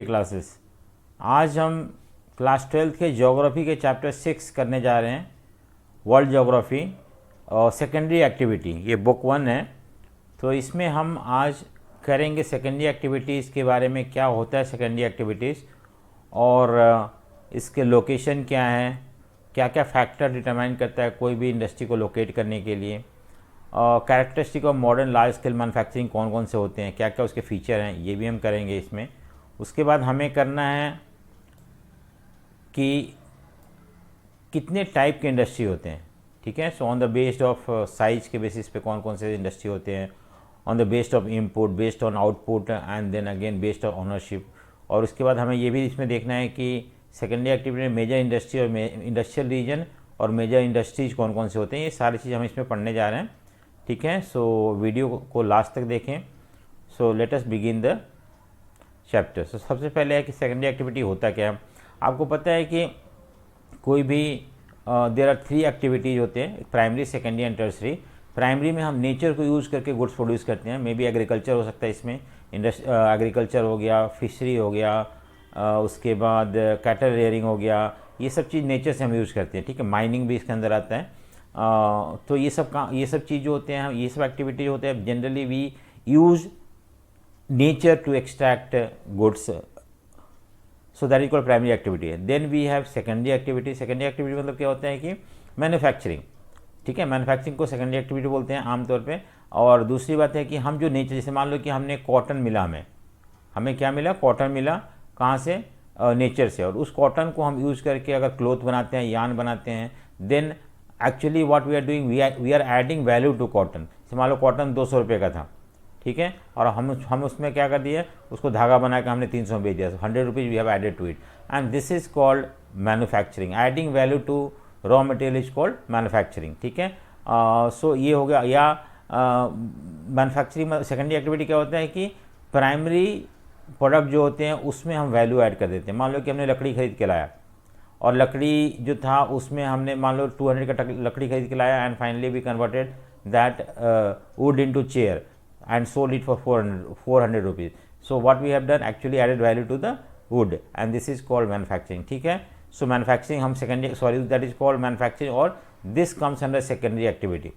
Classes. आज हम class 12th के ज्योग्राफी के चैप्टर 6 करने जा रहे हैं, वर्ल्ड ज्योग्राफी और सेकेंडरी एक्टिविटी। ये बुक 1 है, तो इसमें हम आज करेंगे सेकेंडरी एक्टिविटीज़ के बारे में, क्या होता है सेकेंडरी एक्टिविटीज़ और इसके लोकेशन क्या है, क्या क्या फैक्टर डिटरमाइन करता है कोई भी इंडस्ट्री को लोकेट करने के लिए, characteristic of modern large scale manufacturing कौन कौन से होते हैं, क्या क्या उसके फीचर हैं, ये भी हम करेंगे इसमें। उसके बाद हमें करना है कि कितने टाइप के इंडस्ट्री होते हैं, ठीक है। So on the based of size के बेसिस पे कौन कौन से इंडस्ट्री होते हैं, on the based of input, based on output and then again based on ownership. और उसके बाद हमें ये भी इसमें देखना है कि सेकेंडरी एक्टिविटी में मेजर इंडस्ट्री और इंडस्ट्रियल रीजन और मेजर इंडस्ट्रीज कौन कौन से होते हैं, ये सारी चीज़ हम इसमें पढ़ने जा रहे हैं, ठीक है। सो वीडियो को लास्ट तक देखें। So let us begin the chapter. So सबसे पहले है कि सेकेंडरी एक्टिविटी होता क्या है। आपको पता है कि कोई भी देयर आर 3 एक्टिविटीज़ होते हैं, primary, secondary and tertiary. Primary में हम नेचर को यूज़ करके गुड्स प्रोड्यूस करते हैं, मे बी एग्रीकल्चर हो सकता है इसमें, एग्रीकल्चर हो गया, फिशरी हो गया, उसके बाद कैटल रेयरिंग हो गया, ये सब चीज़ नेचर से हम यूज़ करते हैं, ठीक है। माइनिंग भी इसके अंदर आता है। तो ये सब चीज़ जो होते हैं, ये सब एक्टिविटी होते हैं, generally we use nature to extract goods, so that is called primary activity. Then we have secondary activity. secondary activity मतलब क्या होता है कि मैन्युफैक्चरिंग, ठीक है। मैन्युफैक्चरिंग को सेकेंडरी एक्टिविटी बोलते हैं आमतौर पे। और दूसरी बात है कि हम जो नेचर, जैसे मान लो कि हमने कॉटन मिला, हमें क्या मिला, कॉटन मिला, कहाँ से, नेचर से, और उस कॉटन को हम यूज़ करके अगर क्लोथ बनाते हैं, यान बनाते हैं, then actually what we are doing, we are adding value to cotton. जैसे मान लो कॉटन 200 रुपये का था, ठीक है, और हम उसमें क्या कर दिए, उसको धागा बना के हमने 300 में बेच दिया। 100 rupees we have added to it, and this is called manufacturing. Adding value to raw material is called manufacturing, ठीक है। सो ये हो गया। या मैन्युफैक्चरिंग में सेकेंडरी एक्टिविटी क्या होता है कि प्राइमरी प्रोडक्ट जो होते हैं उसमें हम वैल्यू ऐड कर देते हैं। मान लो कि हमने लकड़ी खरीद के लाया, और लकड़ी जो था उसमें हमने मान लो 200 का लकड़ी खरीद के लाया, and finally we converted that wood into chair and sold it for 400 rupees. So what we have done, actually added value to the wood, and this is called manufacturing, ठीक है। So manufacturing हम that is called manufacturing, और this comes under secondary activity.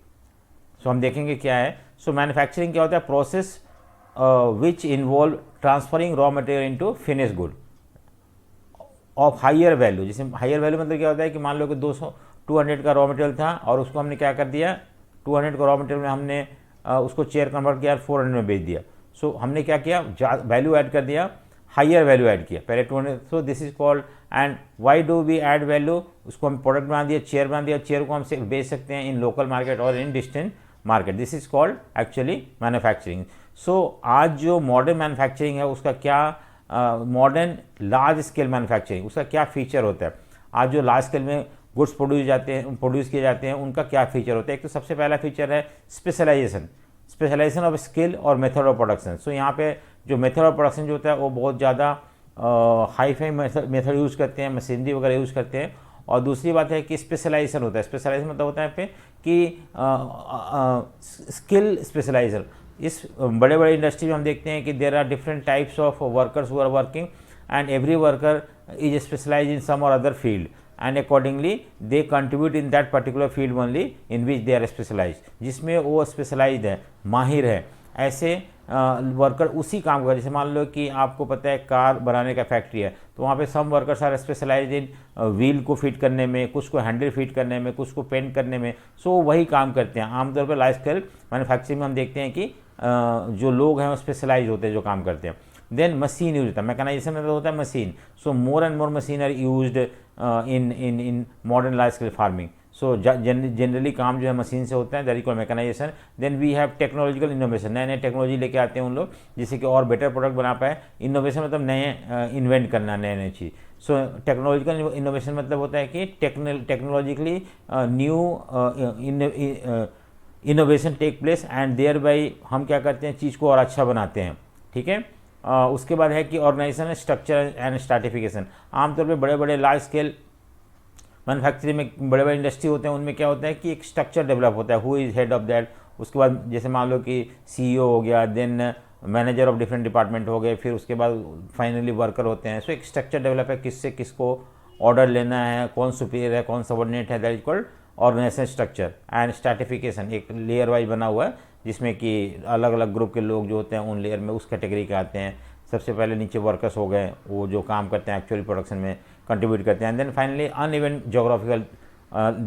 So हम देखेंगे क्या है। So manufacturing क्या होता है, process which involve transferring raw material into finished good of higher value। जैसे higher value मतलब क्या होता है कि मान लो कि 200 का रॉ मटेरियल था, और उसको हमने क्या कर दिया, 200 का रॉ मटेरियल में हमने उसको चेयर कन्वर्ट किया, 400 में बेच दिया। सो हमने क्या किया, वैल्यू ऐड कर दिया, हायर वैल्यू ऐड किया पहले 200। So this is called, and why do we add value, उसको हम प्रोडक्ट बना दिया, चेयर बना दिया, चेयर को हम बेच सकते हैं इन लोकल मार्केट और in distant market. This is called actually manufacturing. So आज जो मॉडर्न मैन्युफैक्चरिंग है उसका क्या, मॉडर्न लार्ज स्केल मैन्युफैक्चरिंग, उसका क्या फीचर होता है। आज जो लार्ज स्केल में गुड्स प्रोड्यूस किए जाते हैं उनका क्या फीचर होता है। एक तो सबसे पहला फीचर है स्पेशलाइजेशन ऑफ स्किल और मेथड ऑफ प्रोडक्शन। सो यहाँ पे जो मेथड ऑफ प्रोडक्शन जो होता है वो बहुत ज़्यादा हाई फाई मेथड यूज़ करते हैं, मशीनरी वगैरह यूज़ करते हैं। और दूसरी बात है कि स्पेशलाइजेशन होता है। स्पेशलाइजेशन मतलब होता है पे कि स्किल स्पेशलाइजेशन। इस बड़े बड़े इंडस्ट्री में हम देखते हैं कि there are different types of workers who are working, and every worker is specialise in some or other field, and accordingly they contribute in that particular field only in which they are specialized। जिसमें वो specialised है, माहिर है, ऐसे worker उसी काम का। जैसे मान लो कि आपको पता है कार बनाने का फैक्ट्री है, तो वहाँ पे some workers are specialised in wheel को फिट करने में, कुछ को हैंडल फिट करने में, कुछ को पेंट करने में। सो वही काम करते हैं। आमतौर पर लार्ज स्केल मैन्युफैक्चरिंग में हम देखते हैं कि जो लोग हैं वो स्पेशलाइज होते हैं जो काम करते हैं। देन मशीन यूज होता है, मैकेनाइजेशन मतलब होता है machine. So more and more machine are used in modern large scale farming. So generally काम जो है मशीन से होता है, that is called mechanisation. Then we have technological innovation, नए नए टेक्नोलॉजी लेके आते हैं उन लोग जिससे कि और बेटर प्रोडक्ट बना पाए। इनोवेशन मतलब नए इन्वेंट करना, नए नए चीज़। सो टेक्नोलॉजिकल इनोवेशन मतलब होता है कि technologically new innovation take place, and thereby हम क्या करते हैं, चीज़ को और अच्छा बनाते हैं, ठीक है। उसके बाद है कि ऑर्गेनाइजेशन, स्ट्रक्चर एंड स्ट्रैटिफिकेशन। आमतौर पे बड़े बड़े लार्ज स्केल मैन्युफैक्चरिंग में बड़े बड़े इंडस्ट्री होते हैं, उनमें क्या होता है कि एक स्ट्रक्चर डेवलप होता है, who is head of that. उसके बाद जैसे मान लो कि CEO हो गया, then manager of different department हो गए, फिर उसके बाद फाइनली वर्कर होते हैं। सो एक स्ट्रक्चर डेवलप है, किससे किसको ऑर्डर लेना है, कौन सुपीरियर है, कौन सबऑर्डिनेट है, that is called organisation structure. And stratification एक लेयर वाइज बना हुआ है, जिसमें कि अलग अलग ग्रुप के लोग जो होते हैं उन लेयर में उस कैटेगरी के आते हैं। सबसे पहले नीचे वर्कर्स हो गए, वो जो काम करते हैं एक्चुअली प्रोडक्शन में कंट्रीब्यूट करते हैं। And then finally uneven geographical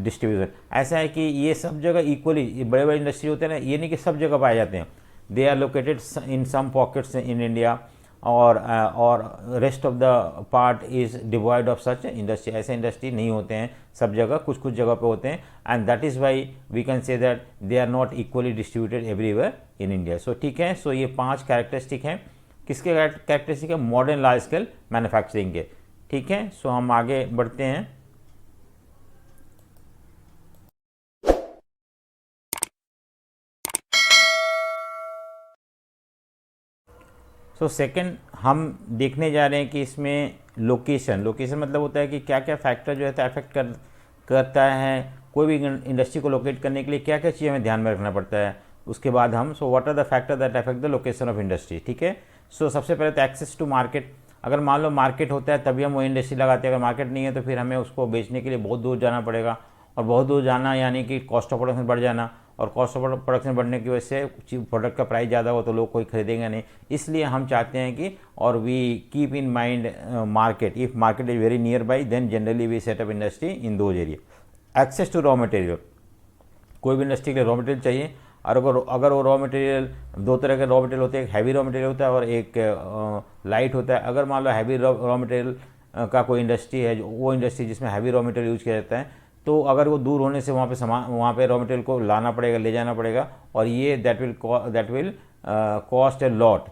distribution. ऐसा है कि ये सब जगह इक्वली, बड़े बड़े इंडस्ट्री होते हैं ना, ये नहीं कि सब जगह पाए जाते हैं। They are located in some pockets in India, और rest of the part is devoid of such industry. ऐसे इंडस्ट्री नहीं होते हैं सब जगह, कुछ कुछ जगह पे होते हैं। And that is why we can say that they are not equally distributed everywhere in India. So ठीक है, सो ये 5 कैरेक्टरिस्टिक हैं। किसके कैरेक्टरिस्टिक है? मॉडर्न लार्ज स्केल मैन्युफैक्चरिंग के। ठीक है, सो हम आगे बढ़ते हैं। सो सेकंड हम देखने जा रहे हैं कि इसमें लोकेशन मतलब होता है कि क्या क्या फैक्टर जो है अफेक्ट करता है कोई भी इंडस्ट्री को लोकेट करने के लिए, क्या क्या चीज़ हमें ध्यान में रखना पड़ता है। उसके बाद हम what are the factor that affect the location of industry. ठीक है, सो सबसे पहले तो एक्सेस टू मार्केट। अगर मान लो मार्केट होता है तभी हम वो इंडस्ट्री लगाते हैं, अगर मार्केट नहीं है तो फिर हमें उसको बेचने के लिए बहुत दूर जाना पड़ेगा। और बहुत दूर जाना यानी कि कॉस्ट ऑफ प्रोडक्शन बढ़ जाना, और कॉस्ट ऑफ प्रोडक्शन बढ़ने की वजह से प्रोडक्ट का प्राइस ज़्यादा हो तो लोग कोई खरीदेंगे नहीं। इसलिए हम चाहते हैं कि, और we keep in mind market, if market is very nearby then generally we set up industry in those area. Access to raw material, कोई भी इंडस्ट्री के लिए रॉ मटेरियल चाहिए, और अगर वो रॉ मटेरियल, 2 तरह के रॉ मटेरियल होते हैं, एक हैवी रॉ मटेरियल होता है और एक लाइट होता है। अगर मान लो हैवी रॉ मटेरियल का कोई इंडस्ट्री है, वो इंडस्ट्री जिसमें हैवी रॉ मटेरियल यूज किया जाता है, तो अगर वो दूर होने से वहाँ पे रॉ मटेरियल को लाना पड़ेगा, ले जाना पड़ेगा, और ये that will cost a lot.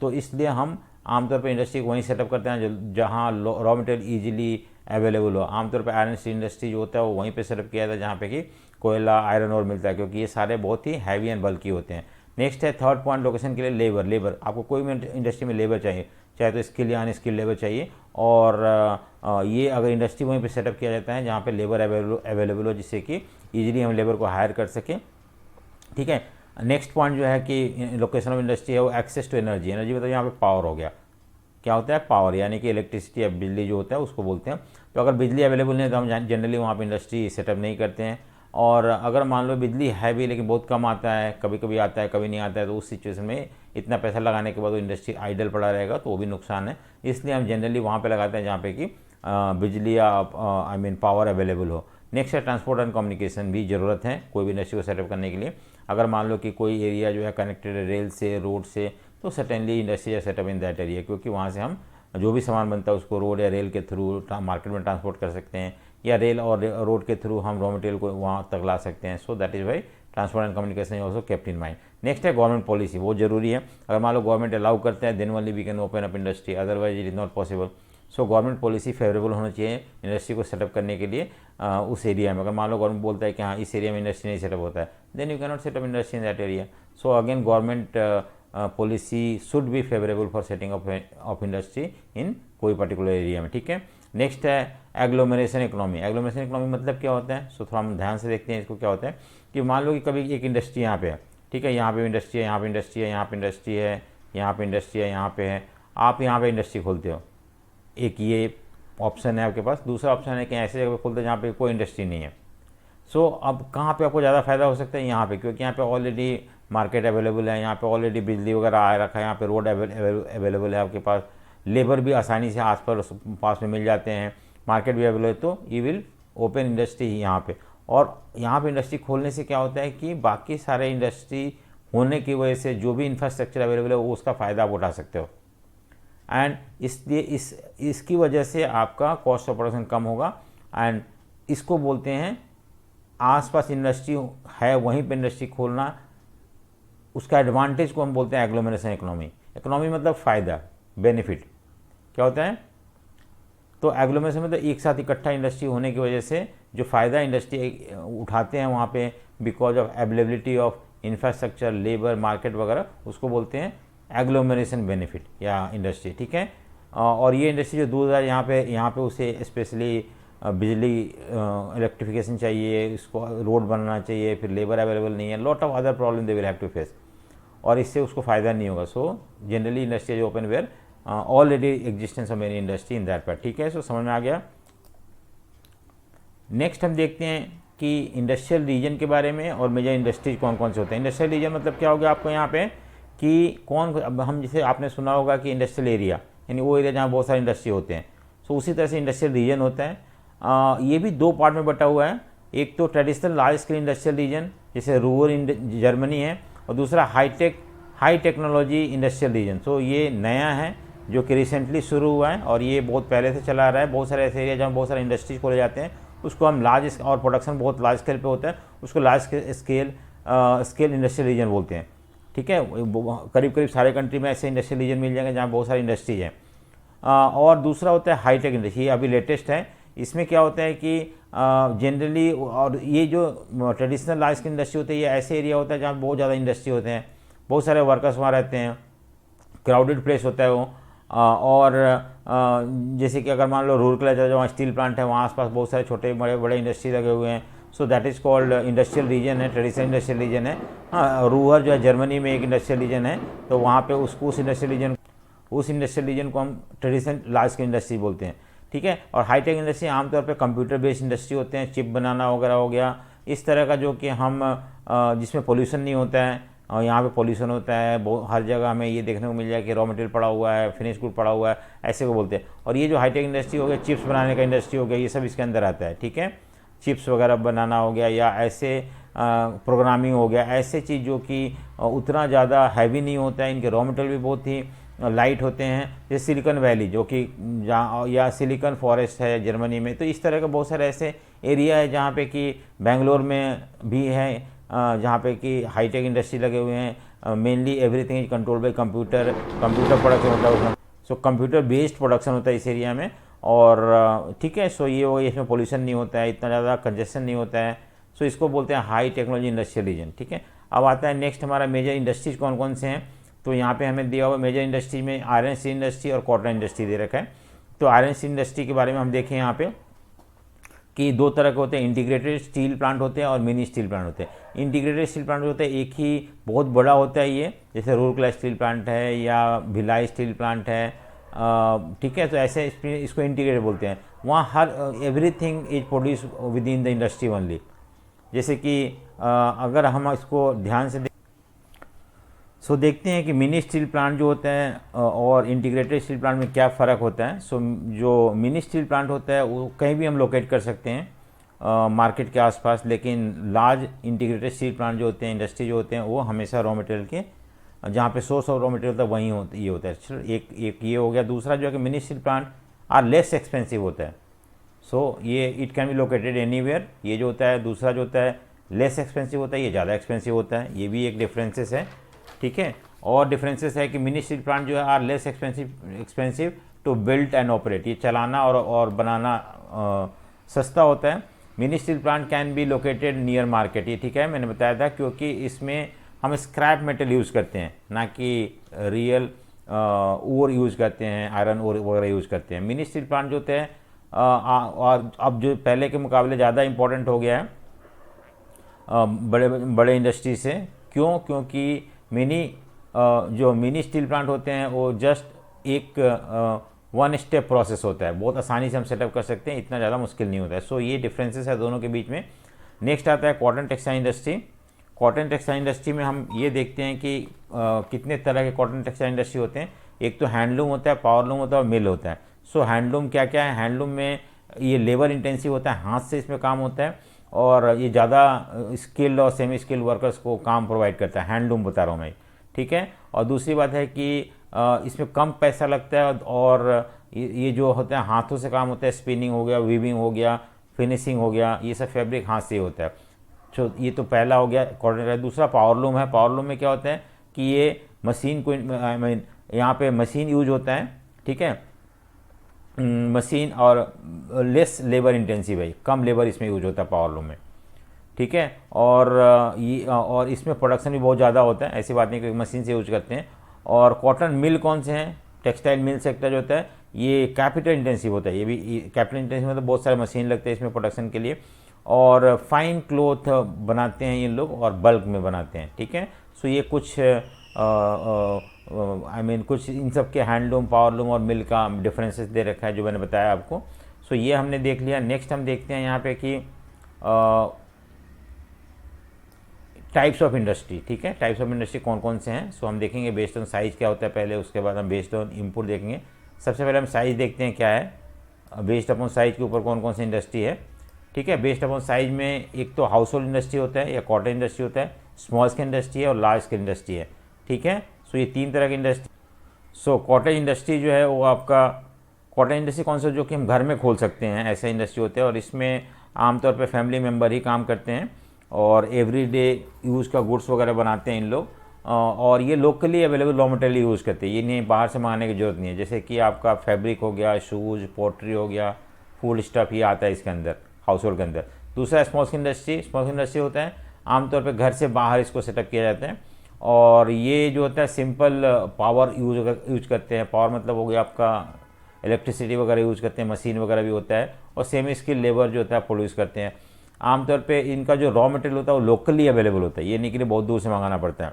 तो इसलिए हम आमतौर पे इंडस्ट्री को वहीं सेटअप करते हैं जहाँ रॉ मटेरियल ईजिली अवेलेबल हो। आमतौर पे आयरन स्टील इंडस्ट्री जो होता है वो वहीं पे सेटअप किया जाता है जहाँ पे कि कोयला, आयरन और मिलता है, क्योंकि ये सारे बहुत ही हैवी एंड बल्की होते हैं। नेक्स्ट है थर्ड पॉइंट, लोकेशन के लिए लेबर। आपको कोई भी इंडस्ट्री में लेबर चाहिए, चाहे तो स्किल या अनस्किल लेबर चाहिए, और ये अगर इंडस्ट्री वहीं पे सेटअप किया जाता है जहाँ पे लेबर अवेलेबल हो, जिससे कि ईजिली हम लेबर को हायर कर सकें। ठीक है, नेक्स्ट पॉइंट जो है कि लोकेशन ऑफ इंडस्ट्री है वो एक्सेस टू एनर्जी मतलब यहाँ पे पावर हो गया। क्या होता है? पावर, यानी कि इलेक्ट्रिसिटी या बिजली जो होता है उसको बोलते हैं। तो अगर बिजली अवेलेबल नहीं है तो हम जनरली वहाँ पर इंडस्ट्री सेटअप नहीं करते हैं। और अगर मान लो बिजली है भी लेकिन बहुत कम आता है, कभी कभी आता है कभी नहीं आता है, तो उस सिचुएशन में इतना पैसा लगाने के बाद वो इंडस्ट्री आइडल पड़ा रहेगा तो वो भी नुकसान है। इसलिए हम जनरली वहाँ पे लगाते हैं जहाँ पे कि बिजली या पावर अवेलेबल हो। नेक्स्ट है ट्रांसपोर्ट एंड कम्युनिकेशन भी ज़रूरत है कोई भी इंडस्ट्री को सेटअप करने के लिए। अगर मान लो कि कोई एरिया जो है कनेक्टेड है रेल से, रोड से, तो certainly industry setup in that area, क्योंकि वहाँ से हम जो भी सामान बनता है उसको रोड या रेल के थ्रू मार्केट में ट्रांसपोर्ट कर सकते हैं, या रेल और रोड के थ्रू हम रॉ मटेरियल को वहाँ तक ला सकते हैं। So that is Y transport and communication also kept in mind. Next है गवर्नमेंट पॉलिसी, वो जरूरी है। अगर मान लो गवर्नमेंट अलाउ करते हैं then only we can open up industry, otherwise it is not possible. So government policy favourable होना चाहिए इंडस्ट्री को सेटअप करने के लिए उस एरिया में। अगर मान लो गवर्नमेंट बोलता है कि हाँ इस एरिया में इंडस्ट्री नहीं सेटअप होता है, then you can not setup industry in that area. So again government policy should be favourable for setting of industry in कोई पर्टिकुलर एरिया में। ठीक है, नेक्स्ट है एग्लोमरेशन इकोनॉमी। एग्लोमरेशन इकोनॉमी मतलब क्या होता है? सो थोड़ा हम ध्यान से देखते हैं इसको। क्या होता है कि मान लो कि कभी एक इंडस्ट्री यहाँ पे है, ठीक है, यहाँ पे इंडस्ट्री है, यहाँ पे इंडस्ट्री है, यहाँ पे इंडस्ट्री है, यहाँ पे इंडस्ट्री है, यहाँ पे है, आप यहाँ पे इंडस्ट्री खोलते हो, एक ये ऑप्शन है आपके पास। दूसरा ऑप्शन है कि ऐसे जगह पे खोलते हैं जहाँ पे कोई इंडस्ट्री नहीं है। सो अब कहाँ पे आपको ज़्यादा फायदा हो सकता है? यहाँ पे, क्योंकि यहाँ पे ऑलरेडी मार्केट अवेलेबल है, यहाँ पे ऑलरेडी बिजली वगैरह आ रखा है, यहाँ पे रोड अवेलेबल है आपके पास, लेबर भी आसानी से आस पास में मिल जाते हैं, मार्केट भी अवेलेबल है, तो यू विल ओपन इंडस्ट्री यहाँ पे। और यहाँ पे इंडस्ट्री खोलने से क्या होता है कि बाकी सारे इंडस्ट्री होने की वजह से जो भी इंफ्रास्ट्रक्चर अवेलेबल है वो उसका फ़ायदा आप उठा सकते हो। एंड इसलिए इसकी वजह से आपका कॉस्ट ऑफ प्रोडक्शन कम होगा। एंड इसको बोलते हैं आसपास इंडस्ट्री है वहीं पे इंडस्ट्री खोलना, उसका एडवांटेज को हम बोलते हैं एग्लोमरेशन इकोनॉमी। इकोनॉमी मतलब फ़ायदा, बेनिफिट। क्या होता है? तो एग्लोमरेशन मतलब एक साथ इकट्ठा इंडस्ट्री होने की वजह से जो फ़ायदा इंडस्ट्री उठाते हैं वहाँ पे because of availability of infrastructure, labour, market वगैरह, उसको बोलते हैं एग्लोमरेशन बेनिफिट या इंडस्ट्री। ठीक है, और ये इंडस्ट्री जो दूर है यहाँ पे उसे स्पेशली बिजली इलेक्ट्रिफिकेशन चाहिए, इसको रोड बनना चाहिए, फिर लेबर अवेलेबल नहीं है, lot of other problem they will have to face. और इससे उसको फ़ायदा नहीं होगा। So generally industry is open where already existence of many industry in that part. ठीक है, सो समझ में आ गया। नेक्स्ट हम देखते हैं कि इंडस्ट्रियल रीजन के बारे में और मेजर इंडस्ट्रीज कौन कौन से होते हैं। इंडस्ट्रियल रीजन मतलब क्या हो गया आपको यहाँ पे कि कौन, अब हम जैसे आपने सुना होगा कि इंडस्ट्रियल एरिया यानी वो एरिया जहाँ बहुत सारे इंडस्ट्री होते हैं। सो उसी तरह से इंडस्ट्रियल रीजन होता है। ये भी दो पार्ट में बटा हुआ है, एक तो traditional large scale industrial region जैसे रूरल जर्मनी है, और दूसरा हाई टेक्नोलॉजी इंडस्ट्रियल रीजन। सो ये नया है जो कि रिसेंटली शुरू हुआ है और ये बहुत पहले से चला आ रहा है। बहुत सारे ऐसे एरिया जहाँ बहुत सारे इंडस्ट्रीज खोले जाते हैं उसको हम लार्ज, और प्रोडक्शन बहुत लार्ज स्केल पे होता है, उसको लार्ज स्केल इंडस्ट्रियल रीजन बोलते हैं। ठीक है, करीब करीब सारे कंट्री में ऐसे इंडस्ट्रियल रीजन मिल जाएंगे जहाँ बहुत सारी इंडस्ट्रीज हैं। और दूसरा होता है हाईटेक इंडस्ट्री, ये अभी लेटेस्ट है। इसमें क्या होता है कि जनरली, और ये जो ट्रेडिशनल लार्ज स्केल इंडस्ट्री होती है ये ऐसे एरिया होता है जहाँ बहुत ज़्यादा इंडस्ट्री होते हैं, बहुत सारे वर्कर्स वहाँ रहते हैं, क्राउडेड प्लेस होता है वो। और जैसे कि अगर मान लो रूरल एरिया जहाँ स्टील प्लांट है वहाँ आसपास बहुत सारे छोटे बड़े बड़े इंडस्ट्री लगे हुए हैं। So that is called industrial region है, ट्रेडिशनल इंडस्ट्रियल रीजन है। हाँ, रूहर जो है जर्मनी में एक इंडस्ट्रियल रीजन है, तो वहाँ पे उस इंडस्ट्रियल रीजन को हम ट्रेडिशनल लार्ज स्केल इंडस्ट्री बोलते हैं। ठीक है, और हाईटेक इंडस्ट्री आमतौर पे कंप्यूटर बेस्ड इंडस्ट्री होते हैं, चिप बनाना वगैरह हो गया, इस तरह का जो कि हम जिसमें पोल्यूशन नहीं होता है। और यहाँ पे पोल्यूशन होता है हर जगह, हमें ये देखने को मिल जाए कि रॉ मटेरियल पड़ा हुआ है, फिनिश गुड पड़ा हुआ है, ऐसे को बोलते हैं। और ये जो हाईटेक इंडस्ट्री हो गया, चिप्स बनाने का इंडस्ट्री हो गया, ये सब इसके अंदर आता है। ठीक है, चिप्स वगैरह बनाना हो गया या ऐसे प्रोग्रामिंग हो गया, ऐसे चीज़ जो कि उतना ज़्यादा हैवी नहीं होता है, इनके रॉ मटेरियल भी बहुत ही लाइट होते हैं। जैसे सिलिकॉन वैली जो कि जहाँ, या सिलिकॉन फॉरेस्ट है जर्मनी में, तो इस तरह के बहुत सारे ऐसे एरिया है जहाँ पे कि बेंगलोर में भी है जहाँ पे कि हाईटेक इंडस्ट्री लगे हुए हैं। Mainly everything is control by computer production होता है उसमें। सो कंप्यूटर बेस्ड प्रोडक्शन होता है इस एरिया में। और ठीक है, सो ये हो गया, इसमें पोल्यूशन नहीं होता है, इतना ज़्यादा कंजेशन नहीं होता है। सो इसको बोलते हैं हाई टेक्नोलॉजी इंडस्ट्रियल रीजन। ठीक है, अब आता है नेक्स्ट हमारा मेजर इंडस्ट्रीज कौन कौन से हैं। तो यहाँ पे हमें दिया हुआ मेजर इंडस्ट्री में आयरन स्टील इंडस्ट्री और कॉटन इंडस्ट्री दे रखा है। तो आयरन स्टील इंडस्ट्री के बारे में हम देखें यहाँ पे कि दो तरह के होते हैं, इंटीग्रेटेड स्टील प्लांट होते हैं और मिनी स्टील प्लांट होते हैं। इंटीग्रेटेड स्टील प्लांट होते हैं एक ही बहुत बड़ा होता है ये, जैसे रूरकेला स्टील प्लांट है या भिलाई स्टील प्लांट है। ठीक है, तो ऐसे इसको इंटीग्रेटेड बोलते हैं। वहाँ her everything is produce with in the industry only. जैसे कि अगर हम इसको ध्यान से सो देखते हैं कि मिनी स्टील प्लांट जो होता है और इंटीग्रेटेड स्टील प्लांट में क्या फ़र्क होता है। सो जो मिनी स्टील प्लांट होता है वो कहीं भी हम लोकेट कर सकते हैं मार्केट के आसपास, लेकिन लार्ज इंटीग्रेटेड स्टील प्लांट जो होते हैं, इंडस्ट्री जो होते हैं, वो हमेशा रॉ मटेरियल के जहाँ पे सोर्स ऑफ रॉ मटेरियल होता है वहीं ये होता है। चलो एक ये हो गया। दूसरा जो है कि mini steel plant are less expensive होता है। सो ये it can be located anywhere. ये जो होता है, दूसरा जो होता है लेस एक्सपेंसिव होता है, ये ज़्यादा एक्सपेंसिव होता है। ये भी एक डिफरेंसेस है। ठीक है, और डिफरेंसेस है कि मिनी स्टील प्लांट जो है are less expensive to build and operate. ये चलाना और बनाना सस्ता होता है। Mini steel plant can be located near market. ये ठीक है, मैंने बताया था, क्योंकि इसमें हम स्क्रैप मेटल यूज़ करते हैं, ना कि रियल ओर यूज़ करते हैं, आयरन ओर वगैरह यूज़ करते हैं। मिनी स्टील प्लांट जो होते हैं और अब जो पहले के मुकाबले ज़्यादा इंपॉर्टेंट हो गया है बड़े बड़े इंडस्ट्री से। क्योंकि जो मिनी स्टील प्लांट होते हैं वो जस्ट एक वन स्टेप प्रोसेस होता है, बहुत आसानी से हम सेटअप कर सकते हैं, इतना ज़्यादा मुश्किल नहीं होता है। सो ये डिफरेंसेस है दोनों के बीच में। नेक्स्ट आता है cotton textile industry. Cotton textile industry में हम ये देखते हैं कि कितने तरह के कॉटन टेक्सटाइल इंडस्ट्री होते हैं। एक तो हैंडलूम होता है, पावरलूम होता है और मिल होता है। सो हैंडलूम क्या क्या है? हैंडलूम में ये लेबर इंटेंसिव होता है, हाथ से इसमें काम होता है, और ये ज़्यादा स्किल्ड और सेमी स्किल्ड वर्कर्स को काम प्रोवाइड करता है। हैंडलूम बता रहा हूँ मैं। ठीक है, और दूसरी बात है कि इसमें कम पैसा लगता है, और ये जो होता है हाथों से काम होता है, स्पिनिंग हो गया, वीविंग हो गया, फिनिशिंग हो गया, ये सब फैब्रिक हाथ से होता है। तो ये तो पहला हो गया कॉटन का। दूसरा पावरलूम है। पावरलूम में क्या होता है कि ये मशीन को यहाँ पे मशीन यूज होता है। ठीक है, मशीन और लेस लेबर इंटेंसिव है, कम लेबर इसमें यूज होता है पावरलूम में। ठीक है, और इसमें प्रोडक्शन भी बहुत ज़्यादा होता है, ऐसी बात नहीं कि मशीन से यूज करते हैं। और कॉटन मिल कौन से हैं? टेक्सटाइल मिल सेक्टर जो होता है ये कैपिटल इंटेंसिव होता है। ये भी कैपिटल इंटेंसिव मतलब बहुत सारे मशीन लगते हैं इसमें प्रोडक्शन के लिए, और फाइन क्लोथ बनाते हैं ये लोग और बल्क में बनाते हैं। ठीक है, सो ये कुछ आई मीन कुछ इन सब के हैंडलूम, पावरलूम और मिल का डिफरेंसेस दे रखा है जो मैंने बताया आपको। सो ये हमने देख लिया। नेक्स्ट हम देखते हैं यहाँ पे कि टाइप्स ऑफ इंडस्ट्री। ठीक है, टाइप्स ऑफ इंडस्ट्री कौन कौन से हैं। सो हम देखेंगे बेस्ड ऑन साइज़ क्या होता है पहले, उसके बाद हम बेस्ड ऑन इनपुट देखेंगे। सबसे पहले हम साइज़ देखते हैं क्या है, बेस्ड अपॉन साइज़ के ऊपर कौन कौन सी इंडस्ट्री है। ठीक है, बेस्ड अपॉन साइज़ में एक तो हाउस होल्ड इंडस्ट्री होता है या कॉटन इंडस्ट्री होता है, स्मॉल स्केल इंडस्ट्री है और लार्ज स्केल इंडस्ट्री है। ठीक है, सो ये तीन तरह की इंडस्ट्री। सो कॉटन इंडस्ट्री जो है वो आपका, कॉटन इंडस्ट्री कौन सा, जो कि हम घर में खोल सकते हैं, ऐसे इंडस्ट्री होते हैं और इसमें आमतौर पे फैमिली मेम्बर ही काम करते हैं और एवरीडे यूज़ का गुड्स वगैरह बनाते हैं इन लोग। और ये locally available raw material use करते हैं, ये नहीं बाहर से मंगाने की ज़रूरत नहीं है। जैसे कि आपका फैब्रिक हो गया, शूज़, पोट्री हो गया, फूड स्टफ, ये आता है इसके अंदर, हाउस होल्ड के अंदर। दूसरा small scale industry. Small scale industry होता है आमतौर पर घर से बाहर इसको सेटअप किया जाता है और ये जो होता है सिंपल पावर यूज करते हैं। पावर मतलब हो गया आपका इलेक्ट्रिसिटी वगैरह यूज़ करते हैं, मशीन वगैरह भी होता है और सेमी स्किल लेबर जो होता है प्रोड्यूस करते हैं। आमतौर पे इनका जो रॉ मटेरियल होता है वो लोकली अवेलेबल होता है, ये नहीं कि बहुत दूर से मंगाना पड़ता है।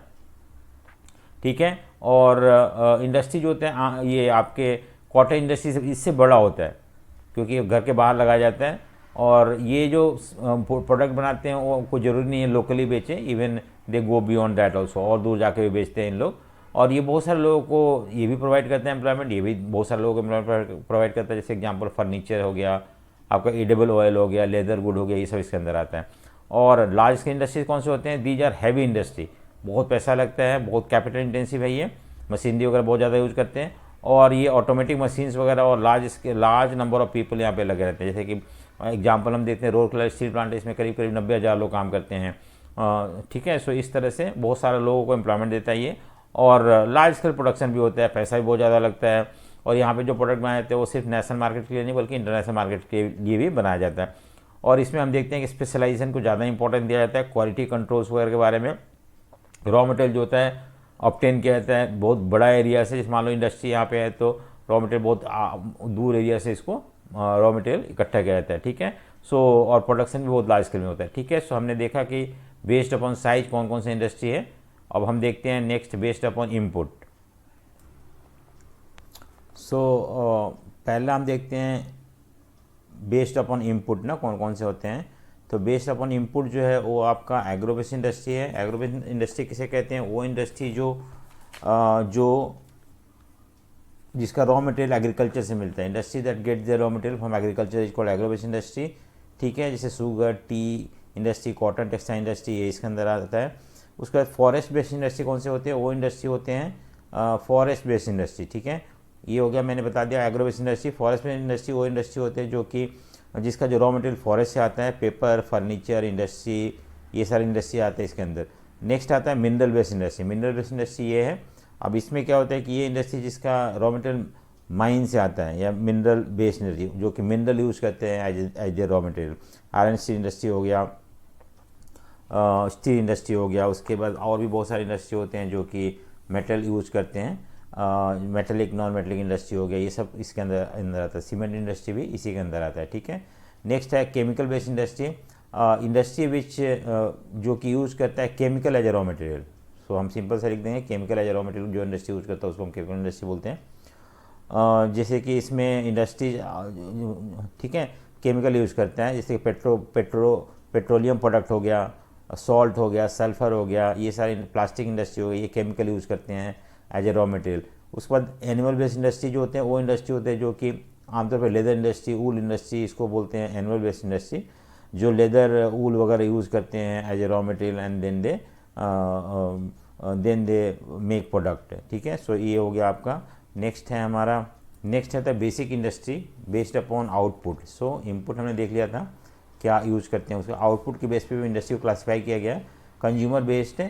ठीक है, और इंडस्ट्री जो होते हैं ये आपके कॉटन इंडस्ट्री से इससे बड़ा होता है क्योंकि घर के बाहर लगाया जाता है और ये जो प्रोडक्ट बनाते हैं वो कोई ज़रूरी नहीं है लोकली बेचें, even they go beyond that also, और दूर जाके भी बेचते हैं इन लोग। और ये बहुत सारे लोगों को ये भी प्रोवाइड करते हैं एम्प्लॉयमेंट, ये भी बहुत सारे लोगों को एम्प्लॉयमेंट प्रोवाइड करता है। जैसे एग्जांपल फर्नीचर हो गया, आपका एडिबल ऑयल हो गया, लेदर गुड हो गया, ये सब इसके अंदर आता है। और लार्ज स्केल इंडस्ट्रीज कौन से होते हैं, दीज आर हैवी इंडस्ट्री, बहुत पैसा लगता है, बहुत कैपिटल इंटेंसिव है, ये मशीनरी वगैरह बहुत ज़्यादा यूज़ करते हैं और ये ऑटोमेटिक मशीन्स वगैरह और लार्ज नंबर ऑफ पीपल यहाँ पे लगे रहते हैं। जैसे कि एग्जांपल हम देखते हैं रोलकेला स्टील प्लांट, इसमें करीब करीब 90,000 लोग काम करते हैं। ठीक है, सो इस तरह से बहुत सारे लोगों को एम्प्लॉयमेंट देता है ये और लार्ज स्केल प्रोडक्शन भी होता है, पैसा भी बहुत ज़्यादा लगता है। और यहाँ पे जो प्रोडक्ट बनाए जाते हैं वो सिर्फ नेशनल मार्केट के लिए नहीं बल्कि इंटरनेशनल मार्केट के लिए भी बनाया जाता है। और इसमें हम देखते हैं कि स्पेशलाइजेशन को ज़्यादा इंपॉर्टेंस दिया जाता है, क्वालिटी कंट्रोल्स वगैरह के बारे में। रॉ मटेरियल जो होता है ऑब्टेन किया जाता है बहुत बड़ा एरिया से, जैसे मान लो इंडस्ट्री यहाँ पे है तो रॉ मटेरियल बहुत दूर एरिया से इसको रॉ मटेरियल इकट्ठा किया जाता है। ठीक है, सो और प्रोडक्शन भी बहुत लार्ज स्केल में होता है। ठीक है, सो हमने देखा कि बेस्ड अपॉन साइज कौन कौन सी इंडस्ट्री है। अब हम देखते हैं नेक्स्ट बेस्ड अपॉन इनपुट। सो पहला हम देखते हैं बेस्ड अपॉन इनपुट ना कौन कौन से होते हैं। तो बेस्ड अपॉन इनपुट जो है वो आपका एग्रो बेस्ड इंडस्ट्री है। एग्रो बेस्ड इंडस्ट्री किसे कहते हैं, वो इंडस्ट्री जो जिसका रॉ मटेरियल एग्रीकल्चर से मिलता है। Industry that get the raw material from agriculture is called agro based industry. ठीक है, जैसे sugar, T industry, cotton textile industry, ये इसके अंदर आता है। उसके बाद फॉरेस्ट बेस्ड इंडस्ट्री कौन से होते हैं, वो इंडस्ट्री होते हैं फॉरेस्ट बेस्ड इंडस्ट्री। ठीक है, ये हो गया मैंने बता दिया agro based industry. Forest based industry वो इंडस्ट्री होते हैं जो कि जिसका जो रॉ मटेरियल फॉरेस्ट से आता है, पेपर, फर्नीचर इंडस्ट्री, ये सारी इंडस्ट्री आते हैं इसके अंदर। नेक्स्ट आता है mineral based industry. Mineral based industry ये है, अब इसमें क्या होता है कि ये इंडस्ट्री जिसका रॉ मटेरियल माइन से आता है या मिनरल बेस्ड इंडस्ट्री जो कि मिनरल यूज़ करते हैं as a raw material. Iron steel industry हो गया, स्टील इंडस्ट्री हो गया, उसके बाद और भी बहुत सारे इंडस्ट्री होते हैं जो कि मेटल यूज़ करते हैं, मेटलिक नॉन मेटलिक इंडस्ट्री हो गया, ये सब इसके अंदर आता है। सीमेंट इंडस्ट्री भी इसी के अंदर आता है। ठीक है, नेक्स्ट है chemical based industry. Industry which जो कि यूज़ करता है chemical as a raw material. So हम सिंपल से लिख देंगे chemical as a raw material, जो इंडस्ट्री यूज़ करता है उसको हम केमिकल इंडस्ट्री बोलते हैं। जैसे कि इसमें इंडस्ट्री ठीक है केमिकल यूज़ करते हैं, जैसे पेट्रोलियम प्रोडक्ट हो गया, सॉल्ट हो गया, सल्फर हो गया, ये सारी प्लास्टिक इंडस्ट्री हो गई, ये केमिकल यूज़ करते हैं एज ए रॉ मटेरियल। उसके बाद एनिमल बेस्ड इंडस्ट्री जो होते हैं वो इंडस्ट्री होते हैं जो कि आमतौर पर लेदर इंडस्ट्री, ऊल इंडस्ट्री इसको बोलते हैं एनिमल बेस्ड इंडस्ट्री, जो लेदर ऊल वगैरह यूज़ करते हैं as a raw material and then they make product. ठीक है, सो ये हो गया आपका। नेक्स्ट है हमारा, नेक्स्ट है basic industry based upon output. सो इनपुट हमने देख लिया था क्या यूज़ करते हैं, उसके आउटपुट के बेस पे भी इंडस्ट्री को क्लासीफाई किया गया है, कंज्यूमर बेस्ड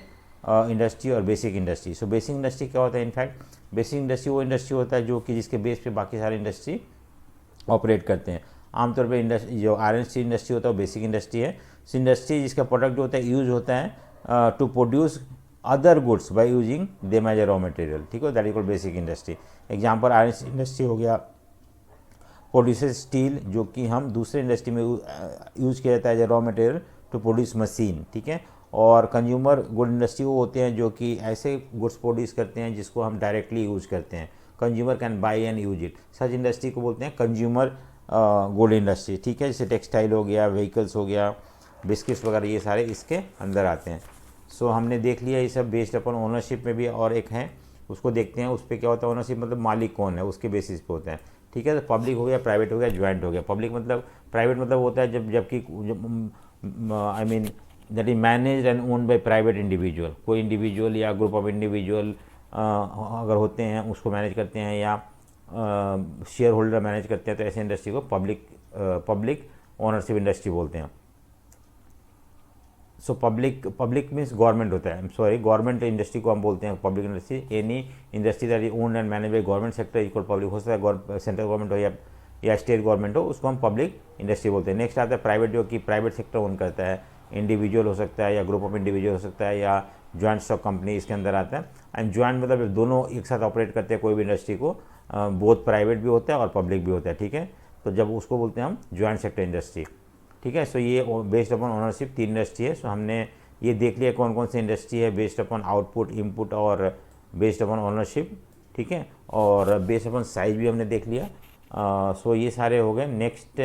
इंडस्ट्री और basic industry. So basic industry क्या होता है, इनफैक्ट बेसिक इंडस्ट्री वो इंडस्ट्री होता है जो कि जिसके बेस पे बाकी सारे इंडस्ट्री ऑपरेट करते हैं। आमतौर पे इंडस्ट्री जो आयरन स्टील इंडस्ट्री होता है वो बेसिक इंडस्ट्री है। इंडस्ट्री जिसका प्रोडक्ट जो होता है यूज होता है to produce other goods by using them as a raw material. ठीक है, that is called basic industry. Example iron steel industry हो गया, प्रोड्यूसेस स्टील जो कि हम दूसरे इंडस्ट्री में यूज़ किया जाता है as a raw material to produce machine. ठीक है, और कंज्यूमर गुड इंडस्ट्री वो होते हैं जो कि ऐसे गुड्स प्रोड्यूस करते हैं जिसको हम डायरेक्टली यूज़ करते हैं, consumer can buy and use it, such industry को बोलते हैं कंज्यूमर गुड इंडस्ट्री, ठीक है। जैसे टेक्सटाइल हो गया, व्हीकल्स हो गया, बिस्किट्स वगैरह, ये सारे इसके अंदर आते हैं। सो हमने देख लिया ये सब बेस्ड अपन ओनरशिप में भी, और एक है उसको देखते हैं उस पर क्या होता है ओनरशिप, मतलब मालिक कौन है उसके बेसिस पे होता है, ठीक है। तो पब्लिक हो गया, प्राइवेट हो गया, ज्वाइंट हो गया। पब्लिक मतलब, प्राइवेट मतलब होता है जबकि I mean that is manage and own by private individual, कोई इंडिविजुअल या ग्रुप ऑफ इंडिविजुअल अगर होते हैं उसको मैनेज करते हैं, या शेयर होल्डर मैनेज करते हैं, तो ऐसे इंडस्ट्री को पब्लिक ओनरशिप इंडस्ट्री बोलते हैं। सो पब्लिक मीन्स गवर्नमेंट होता है, सॉरी गवर्नमेंट इंडस्ट्री को हम बोलते हैं public industry. Any industry that is owned and manage by government sector equal public, हो सकता है सेंट्रल गवर्नमेंट हो या स्टेट गवर्नमेंट हो, उसको हम पब्लिक इंडस्ट्री बोलते हैं। नेक्स्ट आता है प्राइवेट, जो कि प्राइवेट सेक्टर ओन करता है, इंडिविजुअल हो सकता है या ग्रुप ऑफ इंडिविजुअल हो सकता है या ज्वाइंट स्टॉक कंपनी इसके अंदर आता है। एंड ज्वाइंट मतलब दोनों एक साथ ऑपरेट करते हैं कोई भी इंडस्ट्री को, बोथ प्राइवेट भी होता है और पब्लिक भी होता है, ठीक है। तो जब उसको बोलते हैं हम ज्वाइंट सेक्टर इंडस्ट्री, ठीक है। सो ये बेस्ड अपॉन ओनरशिप 3 इंडस्ट्री है। सो हमने ये देख लिया कौन कौन सी इंडस्ट्री है बेस्ड अपॉन आउटपुट, इनपुट और बेस्ड अपॉन ओनरशिप, ठीक है। और बेस्ड अपॉन साइज भी हमने देख लिया। सो ये सारे हो गए। नेक्स्ट,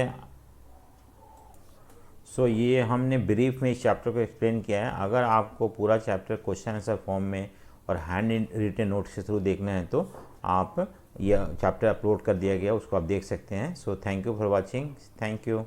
सो ये हमने ब्रीफ में इस चैप्टर को एक्सप्लेन किया है। अगर आपको पूरा चैप्टर क्वेश्चन आंसर फॉर्म में और हैंड रिटन नोट्स के थ्रू देखना है तो आप यह चैप्टर अपलोड कर दिया गया, उसको आप देख सकते हैं। So thank you for watching, thank you.